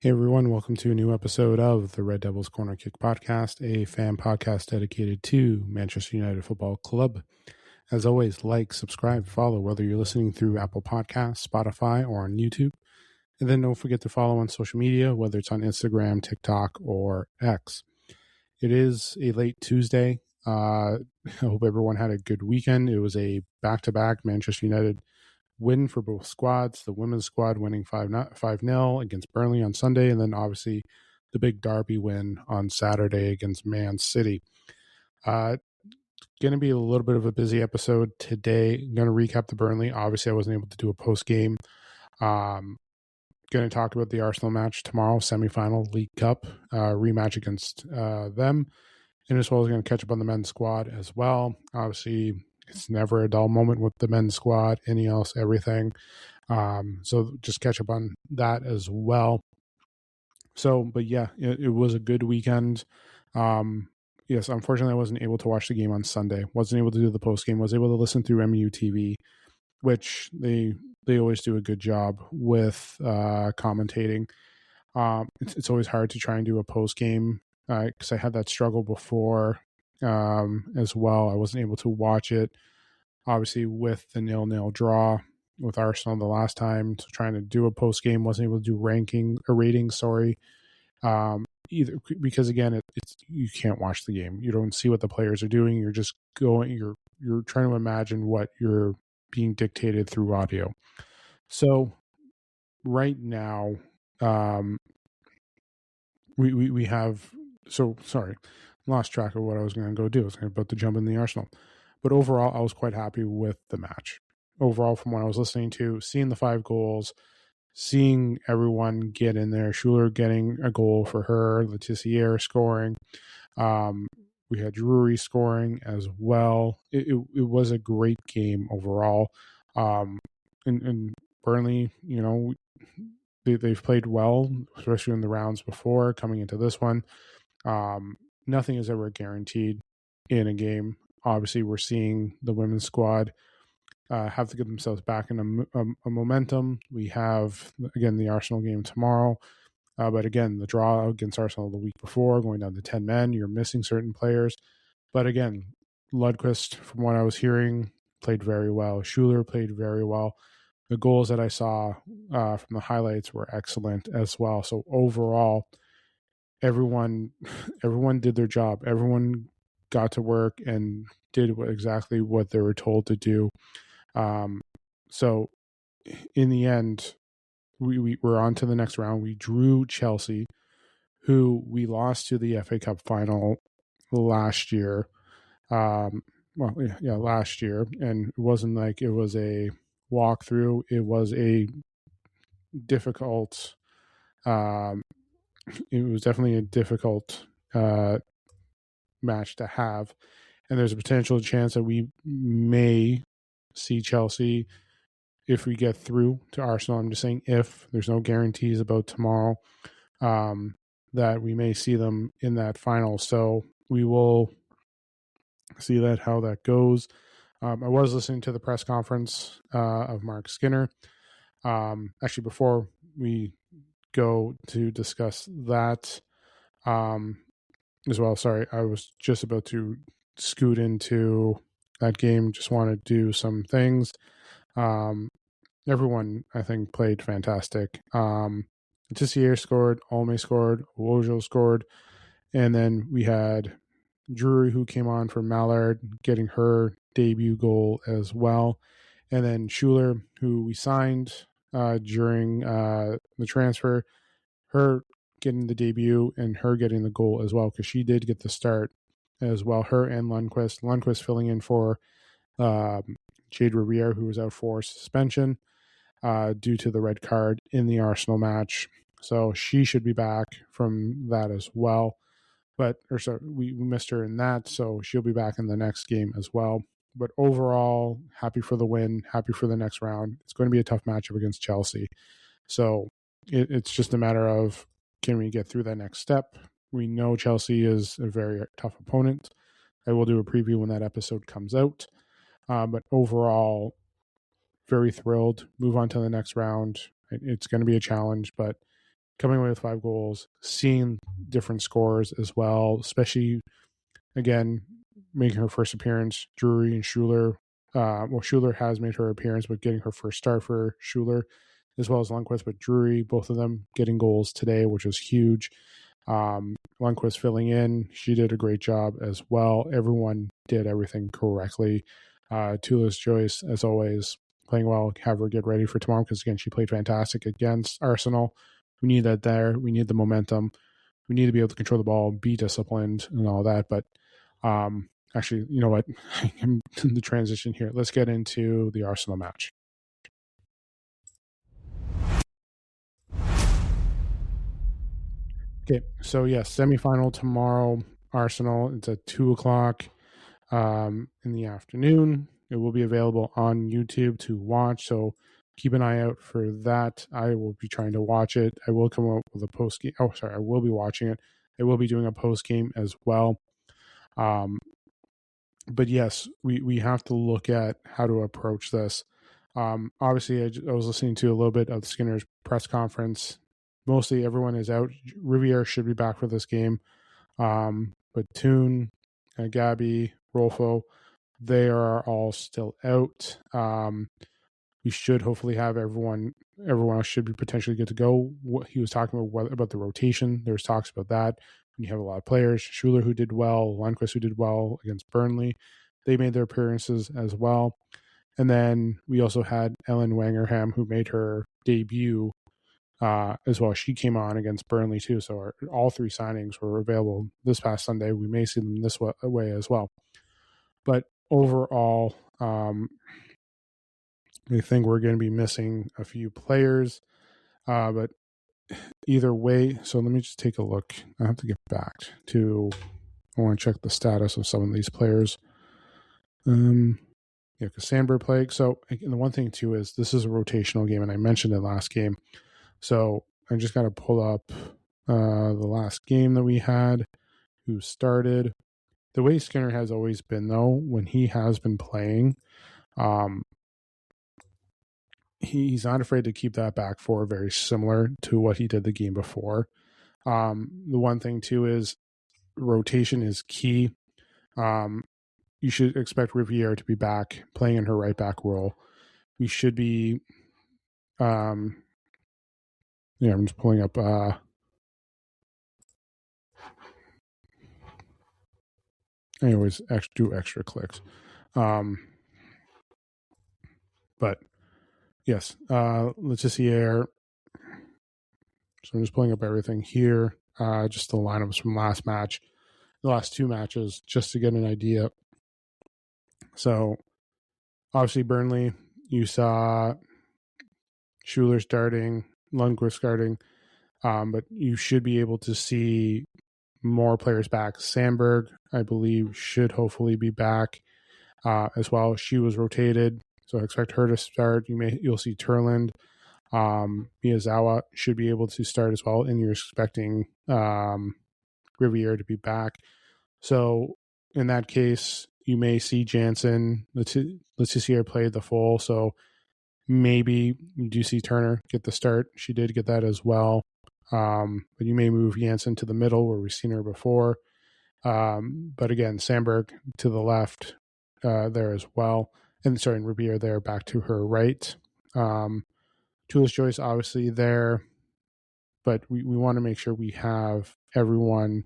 Hey everyone, welcome to a new episode of the Red Devils Corner Kick podcast, a fan podcast dedicated to Manchester United Football Club. As always, like, subscribe, follow, whether you're listening through Apple Podcasts, Spotify, or on YouTube. And then don't forget to follow on social media, whether it's on Instagram, TikTok, or X. It is a late Tuesday. I hope everyone had a good weekend. It was a back-to-back Manchester United win for both squads. The women's squad winning 5-0 against Burnley on Sunday, and then obviously the big derby win on Saturday against Man City. Going to be a little bit of a busy episode today. I'm going to recap the Burnley. Obviously, I wasn't able to do a post-game. Going to talk about the Arsenal match tomorrow, semifinal League Cup rematch against them, and as well as going to catch up on the men's squad as well. Obviously, it's never a dull moment with the men's squad, Ineos, everything. So just catch up on that as well. But yeah, it was a good weekend. Yes, unfortunately, I wasn't able to watch the game on Sunday. Wasn't able to do the post game. Was able to listen through MU TV, which they always do a good job with commentating. It's always hard to try and do a post game because I had that struggle before as well. I wasn't able to watch it, obviously, with the 0-0 draw with Arsenal the last time. So trying to do a post game, wasn't able to do ratings. Either because again, it's you can't watch the game. You don't see what the players are doing. You're just going. You're trying to imagine what you're being dictated through audio. So right now, we have. So sorry, lost track of what I was going to go do. I was about to jump in the Arsenal, but overall, I was quite happy with the match. Overall, from what I was listening to, seeing the 5 goals, seeing everyone get in there, Schuler getting a goal for her, Letitia scoring. We had Drury scoring as well. It was a great game overall. And Burnley, they've played well, especially in the rounds before coming into this one. Nothing is ever guaranteed in a game. Obviously, we're seeing the women's squad have to get themselves back in a momentum. We have, again, the Arsenal game tomorrow. But again, the draw against Arsenal the week before, going down to 10 men, you're missing certain players. But again, Lundqvist, from what I was hearing, played very well. Schuler played very well. The goals that I saw from the highlights were excellent as well. So overall, everyone did their job. Everyone got to work and did exactly what they were told to do. So in the end, we were on to the next round. We drew Chelsea, who we lost to the FA Cup final last year. Last year. And it wasn't like it was a walkthrough. It was a difficult, it was definitely a difficult match to have. And there's a potential chance that we may see Chelsea if we get through to Arsenal. I'm just saying if. There's no guarantees about tomorrow, that we may see them in that final. So we will see how that goes. I was listening to the press conference of Mark Skinner. Actually, before we go to discuss that as well, sorry, I was just about to scoot into that game. Just want to do some things. Everyone, I think, played fantastic. Tissier scored, Olme scored, Wojo scored, and then we had Drury, who came on for Mallard, getting her debut goal as well. And then Schuler, who we signed during the transfer, her getting the debut and her getting the goal as well, because she did get the start as well. Her and Lundqvist. Lundqvist filling in for Jade Riviere, who was out for suspension due to the red card in the Arsenal match. So she should be back from that as well. We missed her in that, so she'll be back in the next game as well. But overall, happy for the win, happy for the next round. It's going to be a tough matchup against Chelsea. So it's just a matter of, can we get through that next step? We know Chelsea is a very tough opponent. I will do a preview when that episode comes out. But overall, very thrilled. Move on to the next round. It's going to be a challenge, but coming away with 5 goals, seeing different scores as well, especially, again, making her first appearance, Drury and Schuler. Schuler has made her appearance, but getting her first start for Schuler, as well as Lundqvist, but Drury, both of them getting goals today, which was huge. Lundqvist filling in, she did a great job as well. Everyone did everything correctly. Tulis Joyce, as always, playing well. Have her get ready for tomorrow because, again, she played fantastic against Arsenal. We need that there. We need the momentum. We need to be able to control the ball, be disciplined, and all that. But actually, you know what? I'm in the transition here. Let's get into the Arsenal match. Okay, so yes, semifinal tomorrow, Arsenal. It's at 2:00 in the afternoon. It will be available on YouTube to watch, so keep an eye out for that. I will be trying to watch it. I will come up with a post game. Oh, sorry, I will be watching it. I will be doing a post game as well. But yes, we have to look at how to approach this. Obviously, I was listening to a little bit of Skinner's press conference. Mostly everyone is out. Riviere should be back for this game. But Toon, Gabby, Rolfo, they are all still out. We should hopefully have everyone else should be potentially good to go. What he was talking about the rotation. There's talks about that. When you have a lot of players, Schuler who did well, Lundqvist who did well against Burnley, they made their appearances as well. And then we also had Ellen Wangerham who made her debut as well. She came on against Burnley too. So all 3 signings were available this past Sunday. We may see them this way as well. But overall, I think we're going to be missing a few players. But either way, so let me just take a look. I have to get back to, I want to check the status of some of these players. Because Sandberg played. So and the one thing too is this is a rotational game, and I mentioned it last game. So I just got to pull up the last game that we had, who started. The way Skinner has always been, though, when he has been playing, he's not afraid to keep that back 4 very similar to what he did the game before. The one thing, too, is rotation is key. You should expect Riviere to be back playing in her right back role. We should be, I'm just pulling up. Anyways, do extra clicks. But yes, let's just see here. So I'm just pulling up everything here. Just the lineups from last match, the last 2 matches, just to get an idea. So obviously Burnley, you saw Schuler starting, Lundqvist starting, but you should be able to see more players back. Sandberg, I believe, should hopefully be back as well. She was rotated, so I expect her to start. You'll see Turland. Miyazawa should be able to start as well, and you're expecting Riviere to be back. So in that case, you may see Jansen. Let's just see her play the full. So maybe you do see Turner get the start. She did get that as well. But you may move Jansen to the middle where we've seen her before. But again, Sandberg to the left there as well. And Riviere there back to her right. Tulis Joyce obviously there, but we want to make sure we have everyone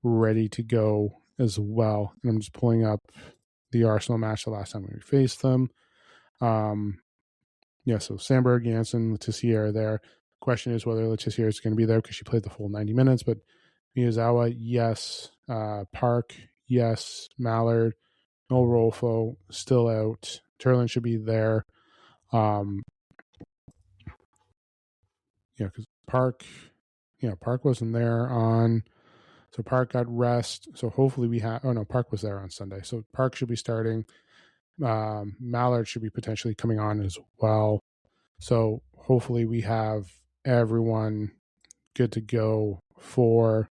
ready to go as well. And I'm just pulling up the Arsenal match the last time we faced them. So Sandberg, Jansen, Letizier are there. Question is whether Letizier is going to be there because she played the full 90 minutes, but Miyazawa, yes. Park, yes. Mallard, no Rolfo, still out. Turlin should be there. Because Park wasn't there on. So Park got rest. So hopefully we have. Oh no, Park was there on Sunday. So Park should be starting. Mallard should be potentially coming on as well. So hopefully we have everyone good to go for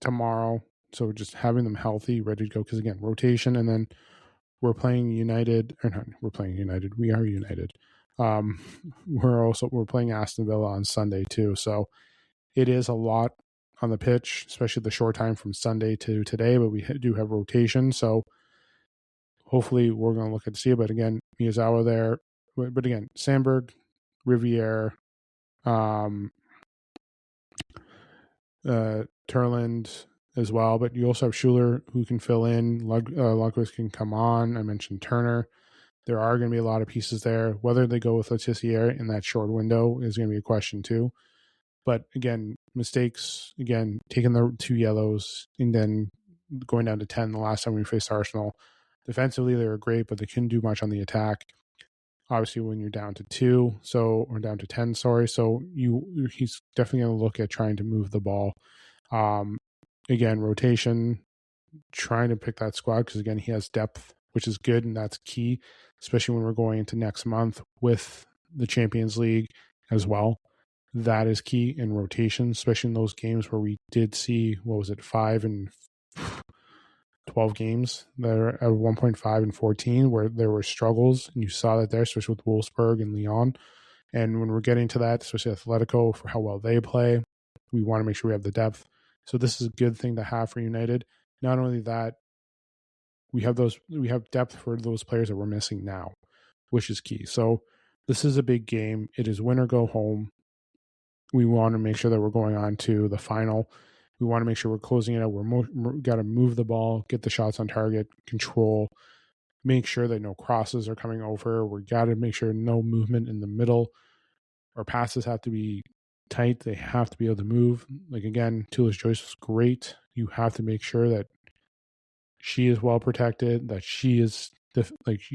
tomorrow. So just having them healthy, ready to go. Because again, rotation, and then we're playing United. Or not, we're playing United. We are United. We're playing Aston Villa on Sunday too, so it is a lot on the pitch, especially the short time from Sunday to today. But we do have rotation, so hopefully we're going to look at to see it. But again, Miyazawa there, but again, Sandberg, Riviere, Turland as well. But you also have Schuler who can fill in. Lundqvist can come on. I mentioned Turner. There are going to be a lot of pieces there. Whether they go with Letizier in that short window is going to be a question too. But again, mistakes, again, taking the 2 yellows and then going down to 10 the last time we faced Arsenal. Defensively, they were great, but they couldn't do much on the attack. Obviously, when you're down to 2, or down to 10, sorry. So he's definitely going to look at trying to move the ball. Again, rotation, trying to pick that squad because, again, he has depth, which is good, and that's key, especially when we're going into next month with the Champions League as well. That is key in rotation, especially in those games where we did see, 5 and 12 games that are at 1.5 and 14 where there were struggles, and you saw that there, especially with Wolfsburg and Lyon. And when we're getting to that, especially Atletico, for how well they play, we want to make sure we have the depth. So this is a good thing to have for United. Not only that, we have depth for those players that we're missing now, which is key. So this is a big game. It is win or go home. We want to make sure that we're going on to the final. We want to make sure we're closing it out. We're got to move the ball, get the shots on target, control, make sure that no crosses are coming over. We got to make sure no movement in the middle. Our passes have to be tight. They have to be able to move. Like, again, Tulis Joyce was great. You have to make sure that she is well protected, that she is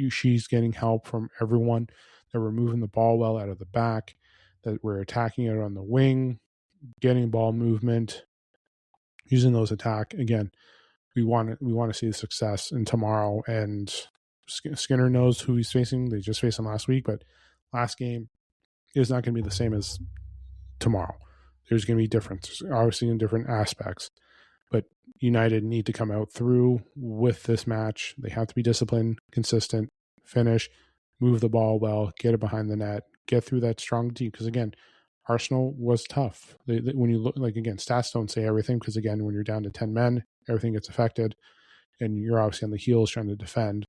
she's getting help from everyone, that we're moving the ball well out of the back, that we're attacking it on the wing, getting ball movement, using those attack. Again, we want to see the success in tomorrow. And Skinner knows who he's facing. They just faced him last week, but last game is not going to be the same as tomorrow. There's going to be differences, obviously, in different aspects. But United need to come out through with this match. They have to be disciplined, consistent, finish, move the ball well, get it behind the net, get through that strong team. Because, again, Arsenal was tough. When you look, again, stats don't say everything because, again, when you're down to 10 men, everything gets affected. And you're obviously on the heels trying to defend.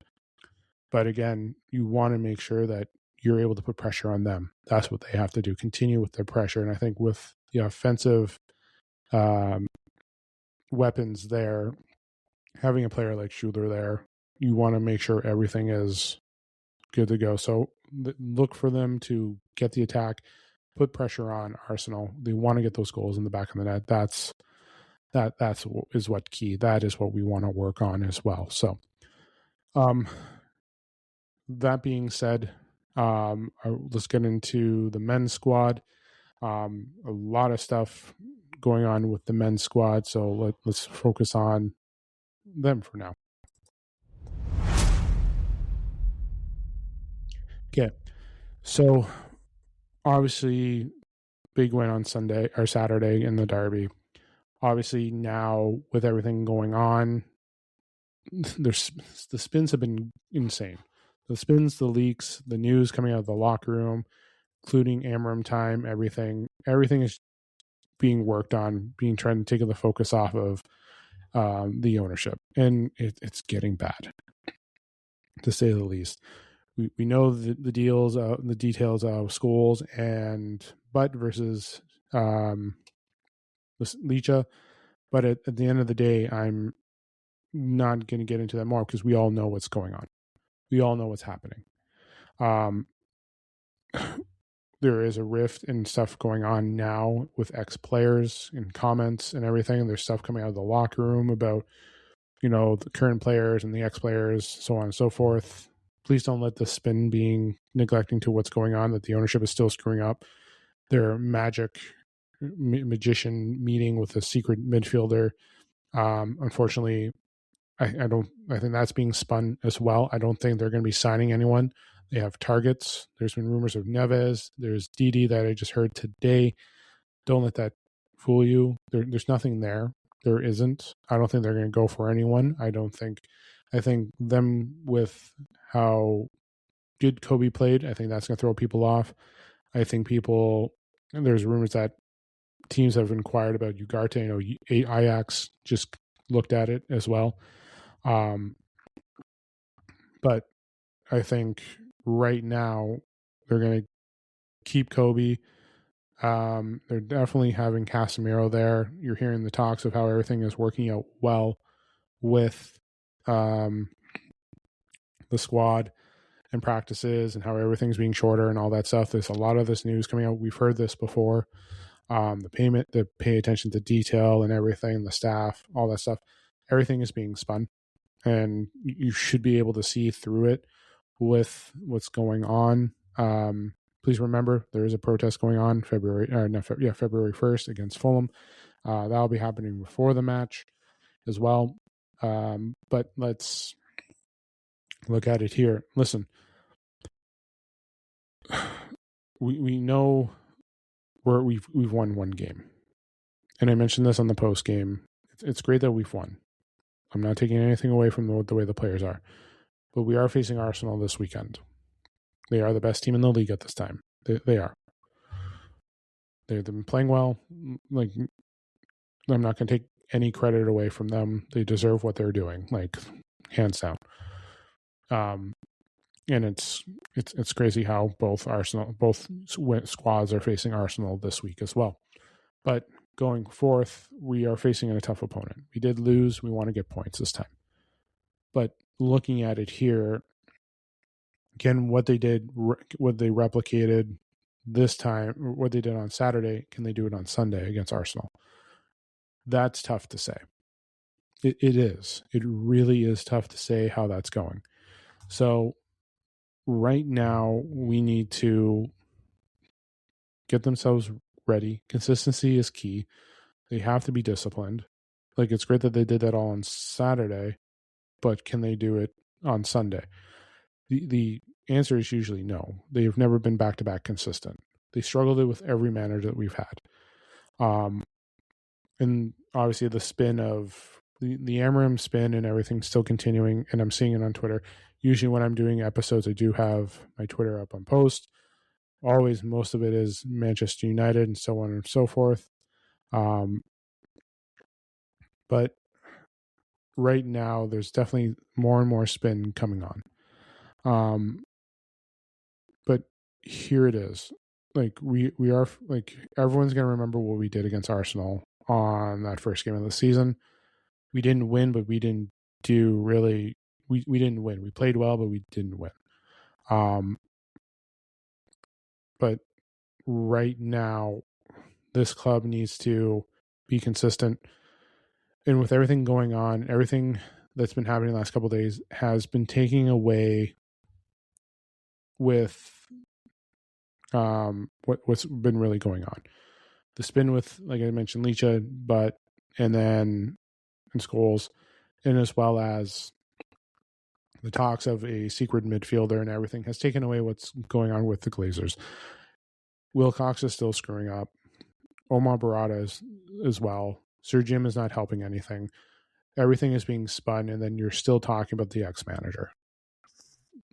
But, again, you want to make sure that you're able to put pressure on them. That's what they have to do, continue with their pressure. And I think with the offensive weapons there, having a player like Schuler there, you want to make sure everything is good to go. So look for them to get the attack, put pressure on Arsenal. They want to get those goals in the back of the net. That's what key. That is what we want to work on as well. So that being said, let's get into the men's squad. A lot of stuff going on with the men's squad, so let's focus on them for now. Okay, so obviously big win on Sunday or Saturday in the derby. Obviously now with everything going on, the spins have been insane. The spins, the leaks, the news coming out of the locker room, including Amram time, everything is being worked on, trying to take the focus off of the ownership, and it's getting bad, to say the least. We know the deals, the details of Scholes and Butt versus Licha, but at the end of the day, I'm not going to get into that more because we all know what's going on. We all know what's happening. There is a rift and stuff going on now with ex-players and comments and everything. There's stuff coming out of the locker room about, the current players and the ex-players, so on and so forth. Please don't let the spin being neglecting to what's going on, that the ownership is still screwing up their magician meeting with a secret midfielder. Unfortunately, I think that's being spun as well. I don't think they're going to be signing anyone. They have targets. There's been rumors of Neves. There's Didi that I just heard today. Don't let that fool you. There's nothing there. There isn't. I don't think they're going to go for anyone. I think them with how good Kobe played. I think that's going to throw people off. I think there's rumors that teams have inquired about Ugarte. Ajax just looked at it as well. But I think right now they're going to keep Kobe. They're definitely having Casemiro there. You're hearing the talks of how everything is working out well with the squad and practices and how everything's being shorter and all that stuff. There's a lot of this news coming out. We've heard this before. The pay attention to detail and everything, the staff, all that stuff, everything is being spun, and you should be able to see through it with what's going on. Please remember there is a protest going on February 1st against Fulham. That'll be happening before the match as well. But let's look at it here. Listen, we know we've won one game, and I mentioned this on the post game. It's great that we've won. I'm not taking anything away from the way the players are, but we are facing Arsenal this weekend. They are the best team in the league at this time. They are. They've been playing well. Like, I'm not going to take any credit away from them. They deserve what they're doing, like, hands down. And it's crazy how both squads are facing Arsenal this week as well. But going forth, we are facing a tough opponent. We did lose. We want to get points this time. But looking at it here, again, what they replicated this time, what they did on Saturday, can they do it on Sunday against Arsenal? That's tough to say. It is. It really is tough to say how that's going. So right now, we need to get themselves ready. Consistency is key. They have to be disciplined. Like, it's great that they did that all on Saturday, but can they do it on Sunday? The answer is usually no. They've never been back-to-back consistent. They struggled with every manager that we've had. And obviously the spin of the Amarim spin and everything still continuing, and I'm seeing it on Twitter. Usually when I'm doing episodes, I do have my Twitter up on post. Always, most of it is Manchester United and so on and so forth. But right now, there's definitely more and more spin coming on. But here it is. Like, we are, like, everyone's going to remember what we did against Arsenal on that first game of the season. We didn't win, but we didn't do really, we didn't win. We played well, but we didn't win. But right now, this club needs to be consistent. And with everything going on, everything that's been happening the last couple of days has been taking away with what's been really going on. The spin with, like I mentioned, Licha, and Scholes, and as well as the talks of a secret midfielder and everything has taken away what's going on with the Glazers. Wilcox is still screwing up. Omar Barada is as well. Sir Jim is not helping anything. Everything is being spun, and then you're still talking about the ex-manager.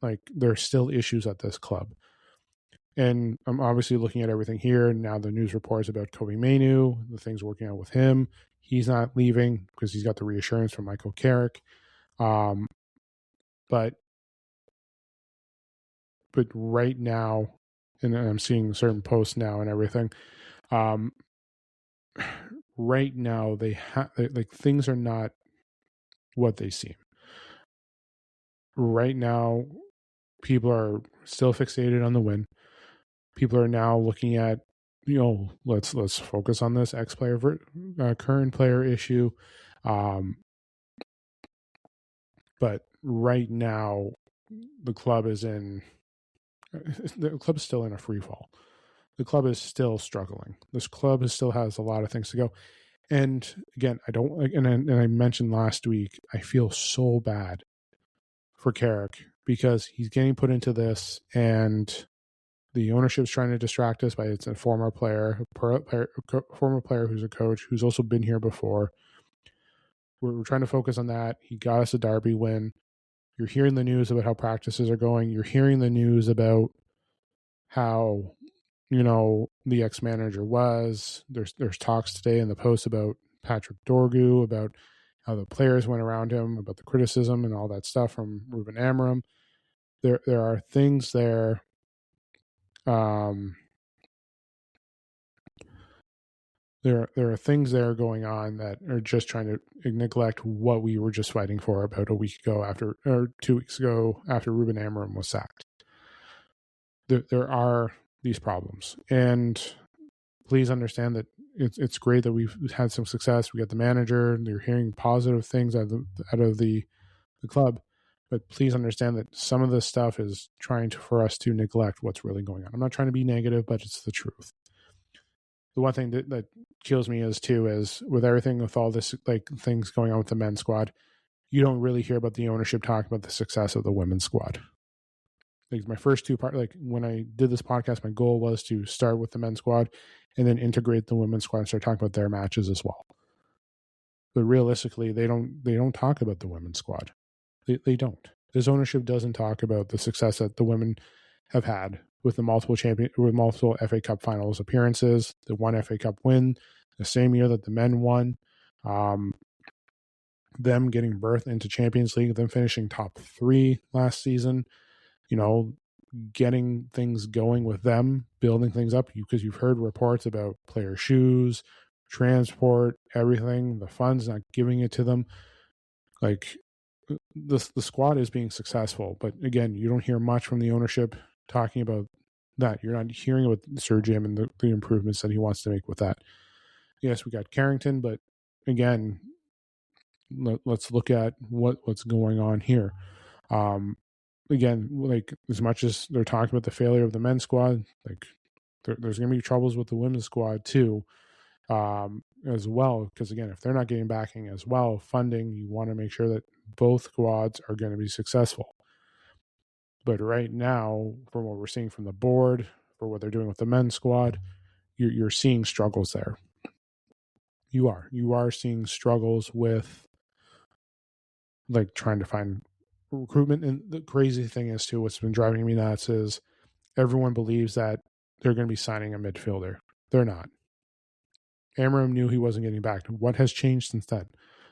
Like, there are still issues at this club. And I'm obviously looking at everything here. Now the news reports about Kobe Mainu, the things working out with him. He's not leaving because he's got the reassurance from Michael Carrick. But right now, and I'm seeing certain posts now and everything, right now like, things are not what they seem. Right now, people are still fixated on the win. People are now looking at, let's focus on this ex-player, current player issue. But right now, the club is still in a free fall. The club is still struggling. This club still has a lot of things to go. And again, and I mentioned last week, I feel so bad for Carrick because he's getting put into this, and the ownership's trying to distract us by it's a former player who's a coach who's also been here before. We're trying to focus on that. He got us a derby win. You're hearing the news about how practices are going. You're hearing the news about how, the ex-manager was. There's talks today in the Post about Patrick Dorgu, about how the players went around him, about the criticism and all that stuff from Ruben Amorim. There are things there. There are things there going on that are just trying to neglect what we were just fighting for about a week ago or 2 weeks ago after Ruben Amorim was sacked. There are these problems, and please understand that it's great that we've had some success. We got the manager, and you're hearing positive things out of the club, but please understand that some of this stuff is trying for us to neglect what's really going on. I'm not trying to be negative, but it's the truth. The one thing that kills me is with everything, with all this things going on with the men's squad, you don't really hear about the ownership talking about the success of the women's squad. My first two part, when I did this podcast, my goal was to start with the men's squad and then integrate the women's squad and start talking about their matches as well. But realistically, they don't talk about the women's squad. They don't. This ownership doesn't talk about the success that the women have had with the multiple FA Cup finals appearances, the one FA Cup win, the same year that the men won, them getting berth into Champions League, them finishing top 3 last season, getting things going with them, building things up, because you've heard reports about player shoes, transport, everything, the funds not giving it to them. The squad is being successful, but again, you don't hear much from the ownership talking about that. You're not hearing about Sir Jim and the improvements that he wants to make with that. Yes, we got Carrington, but again, let's look at what's going on here. Again, as much as they're talking about the failure of the men's squad, there's going to be troubles with the women's squad too, as well. Because again, if they're not getting backing as well, funding, you want to make sure that both squads are going to be successful. But right now, from what we're seeing from the board, for what they're doing with the men's squad, you're seeing struggles there. You are seeing struggles with trying to find recruitment. And the crazy thing is too, what's been driving me nuts is everyone believes that they're going to be signing a midfielder. They're not. Amorim knew he wasn't getting back. What has changed since then?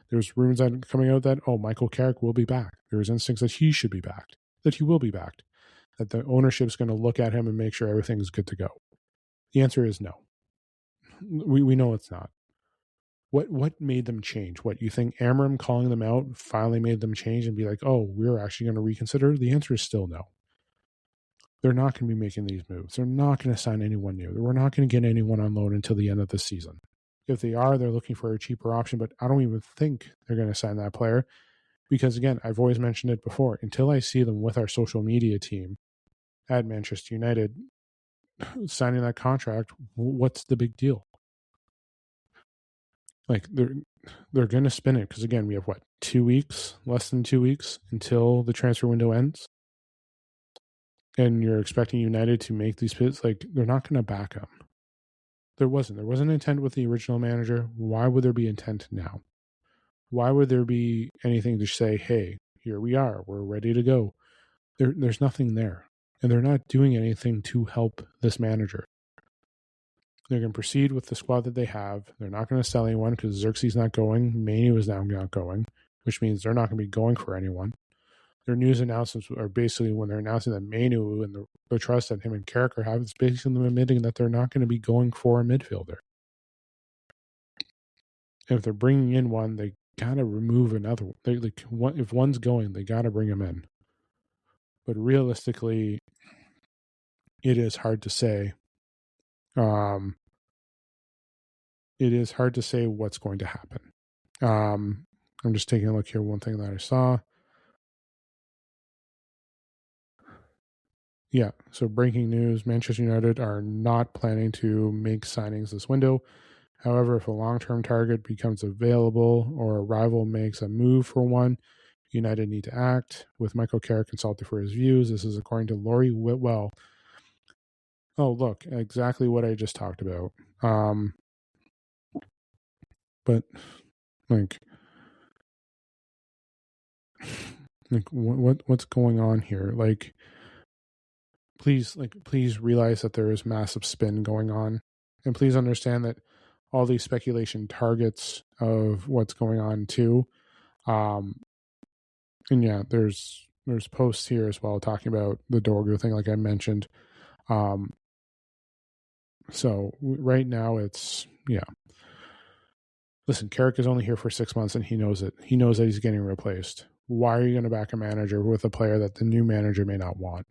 There's rumors coming out that, Michael Carrick will be back. There's instincts that he should be backed, that he will be backed, that the ownership's going to look at him and make sure everything's good to go. The answer is no. We know it's not. What made them change? What, you think Amorim calling them out finally made them change and be like, we're actually going to reconsider? The answer is still no. They're not going to be making these moves. They're not going to sign anyone new. We're not going to get anyone on loan until the end of the season. If they are, they're looking for a cheaper option, but I don't even think they're going to sign that player because, again, I've always mentioned it before. Until I see them with our social media team at Manchester United signing that contract, what's the big deal? They're going to spin it because, again, we have, 2 weeks, less than 2 weeks until the transfer window ends. And you're expecting United to make these pits, they're not going to back them. There wasn't intent with the original manager. Why would there be intent now? Why would there be anything to say, hey, here we are, we're ready to go? There's nothing there. And they're not doing anything to help this manager. They're going to proceed with the squad that they have. They're not going to sell anyone because Xerxes not going. Manu is now not going, which means they're not going to be going for anyone. Their news announcements are basically when they're announcing that Manu and the trust that him and Carrick have, it's basically them admitting that they're not going to be going for a midfielder. If they're bringing in one, they got to remove another one. If one's going, they got to bring him in. But realistically, it is hard to say. It is hard to say what's going to happen. I'm just taking a look here. One thing that I saw. Yeah, so breaking news, Manchester United are not planning to make signings this window. However, if a long-term target becomes available or a rival makes a move for one, United need to act. With Michael Carrick consulted for his views, this is according to Laurie Whitwell. Oh, look, exactly what I just talked about. But, Like what's going on here? Like please realize that there is massive spin going on, and please understand that all these speculation targets of what's going on too. And yeah, there's posts here as well talking about the Dorgu thing, like I mentioned. So right now it's Listen, Carrick is only here for 6 months, and he knows it. He knows that he's getting replaced. Why are you going to back a manager with a player that the new manager may not want?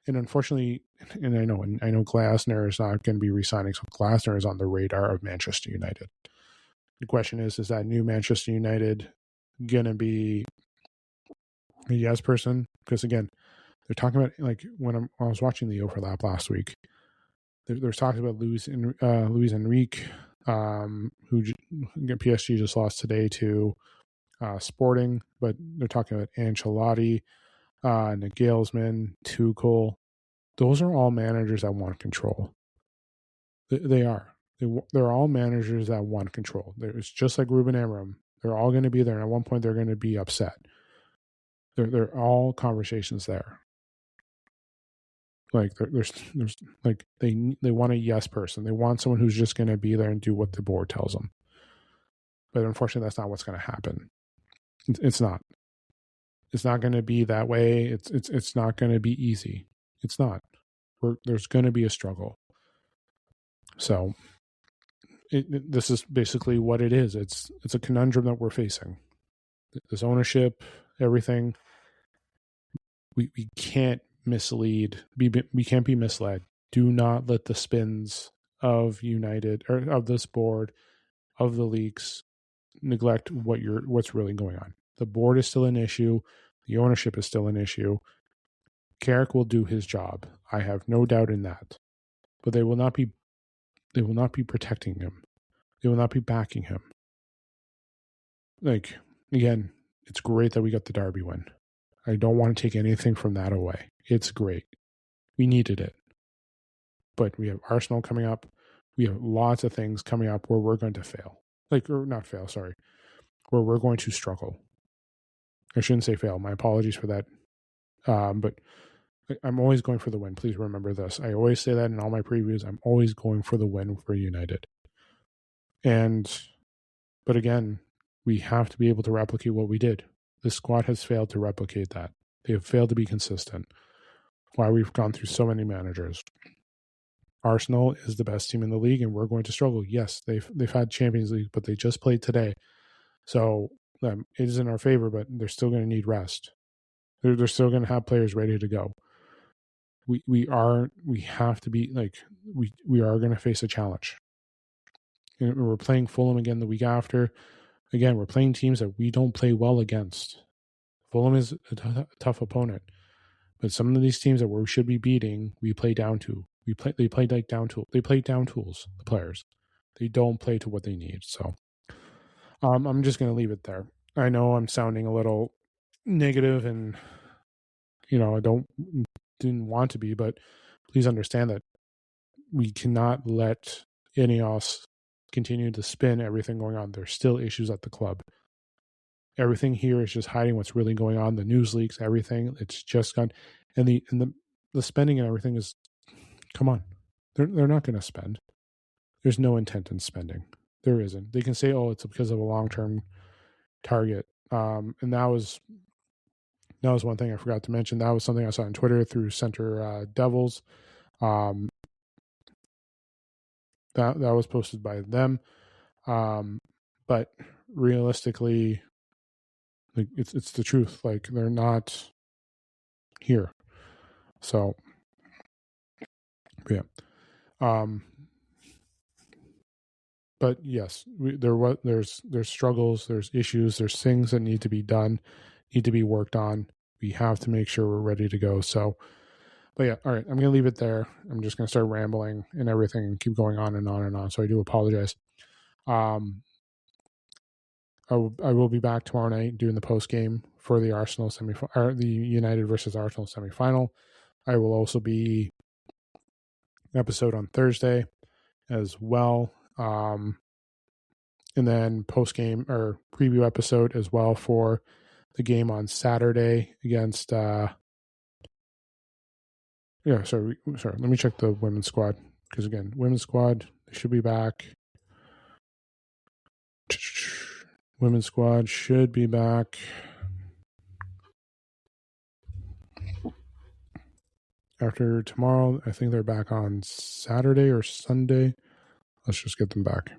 And unfortunately, and I know Glasner is not going to be re-signing, so Glasner is on the radar of Manchester United. The question is that new Manchester United going to be a yes person? Because again, they're talking about, like, when I was watching the overlap last week, there's talks about Luis Enrique, who PSG just lost today to Sporting, but they're talking about Ancelotti, Nagelsmann, Tuchel. Those are all managers that want control. They are. They're all managers that want control. It's just like Ruben Amorim. They're all going to be there, and at one point they're going to be upset. They're all conversations there. Like there's like they want a yes person. They want someone who's just going to be there and do what the board tells them. But unfortunately, that's not what's going to happen. It's not. It's not going to be that way. It's not going to be easy. It's not. There's going to be a struggle. So this is basically what it is. It's a conundrum that we're facing. This ownership, everything. We can't mislead. We can't be misled. Do not let the spins of United or of this board, of the leaks, neglect what's really going on. The board is still an issue. The ownership is still an issue. Carrick will do his job. I have no doubt in that. But they will not be protecting him. They will not be backing him. Like, again, it's great that we got the Derby win. I don't want to take anything from that away. It's great. We needed it. But we have Arsenal coming up. We have lots of things coming up where we're going to fail. Or not fail, sorry. Where we're going to struggle. I shouldn't say fail. My apologies for that. But I'm always going for the win. Please remember this. I always say that in all my previews. I'm always going for the win for United. But again, we have to be able to replicate what we did. The squad has failed to replicate that. They have failed to be consistent. Why we've gone through so many managers. Arsenal is the best team in the league, and we're going to struggle. Yes, they've had Champions League, but they just played today. So it is in our favor, but they're still going to need rest. They're still going to have players ready to go. We have to be we are going to face a challenge. And we're playing Fulham again the week after. Again, we're playing teams that we don't play well against. Fulham is a tough opponent, but some of these teams that we should be beating, we play down to. They play like down tool. They play down tools. The players, they don't play to what they need. So, I'm just going to leave it there. I know I'm sounding a little negative, and I didn't want to be, but please understand that we cannot let Ineos continue to spin everything going on. There's still issues at the club. Everything here is just hiding what's really going on. The news leaks, everything. It's just gone, and the spending and everything is. Come on, they're not going to spend. There's no intent in spending. There isn't. They can say, "Oh, it's because of a long-term target," and that was one thing I forgot to mention. That was something I saw on Twitter through Center Devils. That was posted by them, but realistically, like it's the truth. Like they're not here, so yeah. But yes, there's struggles, there's issues, there's things that need to be done, need to be worked on. We have to make sure we're ready to go. So, but yeah, all right, I'm going to leave it there. I'm just going to start rambling and everything and keep going on and on and on. So I do apologize. I will be back tomorrow night doing the post game for the Arsenal the United versus Arsenal semifinal. I will also be episode on Thursday as well. And then post game or preview episode as well for the game on Saturday against. Sorry. Let me check the women's squad, because again, women's squad, they should be back. Women's squad should be back. After tomorrow, I think they're back on Saturday or Sunday. Let's just get them back.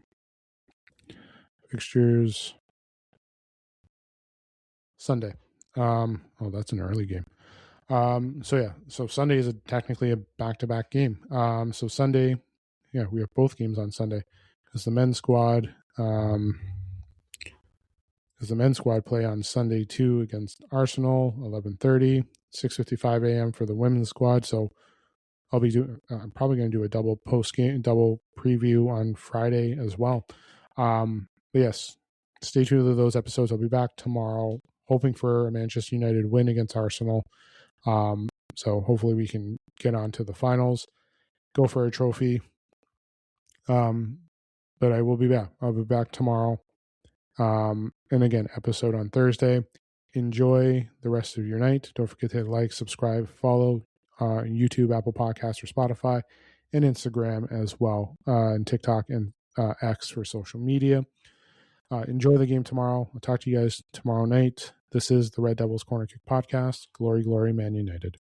Fixtures. Sunday. That's an early game. So Sunday is technically a back-to-back game. So Sunday, we have both games on Sunday, because the men's squad, play on Sunday too against Arsenal, 11:30, 6:55 a.m. for the women's squad. So I'm probably going to do a double preview on Friday as well. But yes, stay tuned to those episodes. I'll be back tomorrow, hoping for a Manchester United win against Arsenal. So hopefully we can get on to the finals, go for a trophy. But I will be back. I'll be back tomorrow. And again, episode on Thursday. Enjoy the rest of your night. Don't forget to like, subscribe, follow YouTube, Apple Podcasts, or Spotify, and Instagram as well, and TikTok and X for social media. Enjoy the game tomorrow. I'll talk to you guys tomorrow night. This is the Red Devils Corner Kick Podcast. Glory, glory, Man United.